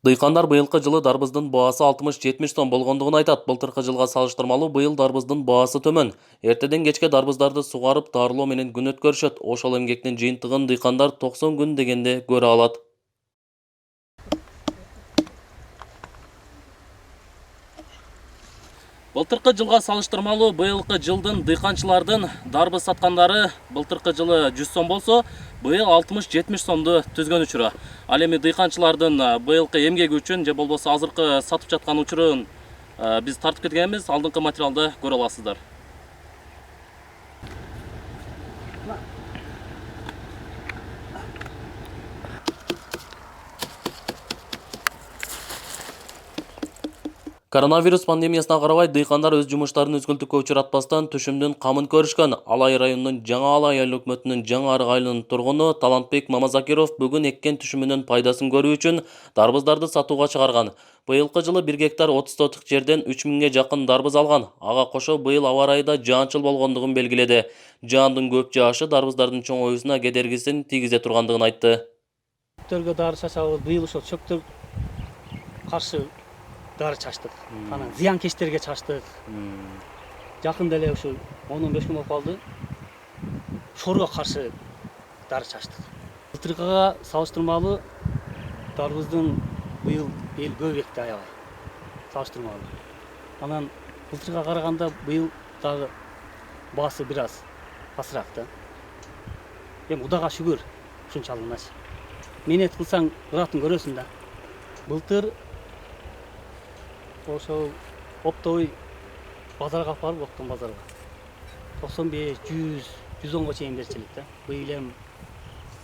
Дыйкандар быйылкы жылы дарбыздын баасы 60-70 сом болгондугун айтат. Былтыркы жылга салыштырмалуу быйыл дарбыздын баасы төмөн. Эртеден кечке дарбыздарды сугарып, дарылоо менен күн өткөрүшөт. Ошол эмгектин жыйынтыгын дыйкандар 90 күн дегенде көрө алат. Былтыркы жылга салыштырмалуу быйылкы жылдын дыйканчылардын дарбыз саткандары былтыркы жылы 100 сом болсо, быйыл 60-70 сомду түзгөн учуру. Ал эми дыйканчылардын быйылкы эмгеги үчүн же болбосо азыркы сатып жаткан учурун биз тартып кеткенбиз. Алдыңкы материалды көрө аласыздар. Коронавирус пандемиясына карабай дыйкандар өз жумуштарын үзгүлтүккө учуратпастан түшүмдүн камын көрүшкөн. Алай районунун Жаңа Алай айыл өкмөтүнүн Жаңа Арык айылынын тургуну Талантбек Мамазакиров бүгүн эккен түшүмүнүн пайдасын көрүү үчүн дарбыздарды сатууга чыгарган. Быйылкы жылы 1 гектар 30 сотук жерден 3000ге жакын дарбыз алган. Ага кошо быйыл аба ырайы да жаанчыл болгондугун белгиледи. Жаандын көп жаашы дарбыздардын чоңоюусуна кедергисин тийгизе тургандыгын айтты. Чөптөргө дары чачабыз, быйыл ошол чөптөр каршы дары чачтык. Анан зыянкечтерге чачтык. Жакында эле ушу 10-15 күн болуп калды. Шорго каршы дары чачтык. Былтыркыга салыштырмалуу дарбыздын быйыл эл көп экти аябай. Салыштырмалуу. Анан былтыркыга караганда быйыл дагы баасы бир аз асыраак да. Эми Кудайга шүгүр ушунчалык эле. Менет кылсаң ыратын көрөсүң да. Былтыр ошол оптовый базарга алып барып, оптон базарга 95, 100, 110го чейин берчилик да. Быйыл эми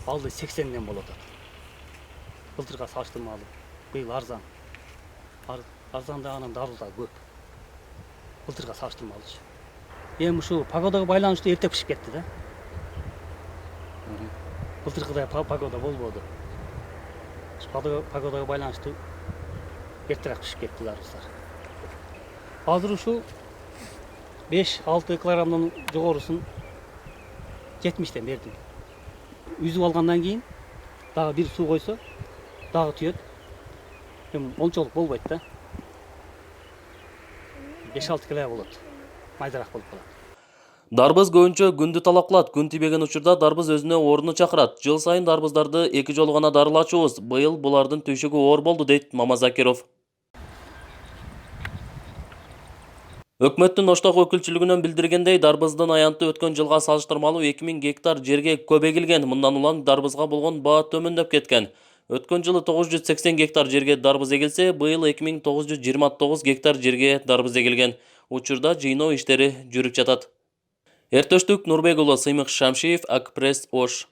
алды 80ден болот атат. Былтырга салыштырмалуу быйыл арзан. Арзан да анан дарыл да көп. Былтырга салыштырмалуу. Эми ушу погодага байланыштуу эрте пишип кетти да. Былтыркыдай погода болбоду. Погодага байланыштуу эртерээк пишип кетти дарбыздар. Азыр ушу 5-6 килограммдан жогорусун 70ден бердим. Үзүп алгандан кийин дагы бир суу койсо дагы түйөт. Эми ончолук болбойт да. 5-6 кило болот. Майдараак болуп калат. Дарбыз көбүнчө күндү талап кылат. Күн тийбеген учурда дарбыз өзүнө орунду чакырат. Жыл сайын дарбыздарды 2 жолу гана дарылачубуз. Быйыл булардын түйшүгү оор болду, дейт Мамазакиров. Өкмөттүн Оштогу өкүлчүлүгүнөн билдиргендей, дарбыздын аянты өткөн жылга салыштырмалуу 2000 гектар жерге көп эгилген. Мындан улам дарбызга болгон баа төмөндөп кеткен. Өткөн жылы 980 гектар жерге дарбыз эгилсе, быйыл 2929 гектар жерге дарбыз эгилген. Учурда жыйноо иштери жүрүп жатат. Эртөштүк Нурбек уулу, Сыймык Шамшиев, Ак Пресс, Ош.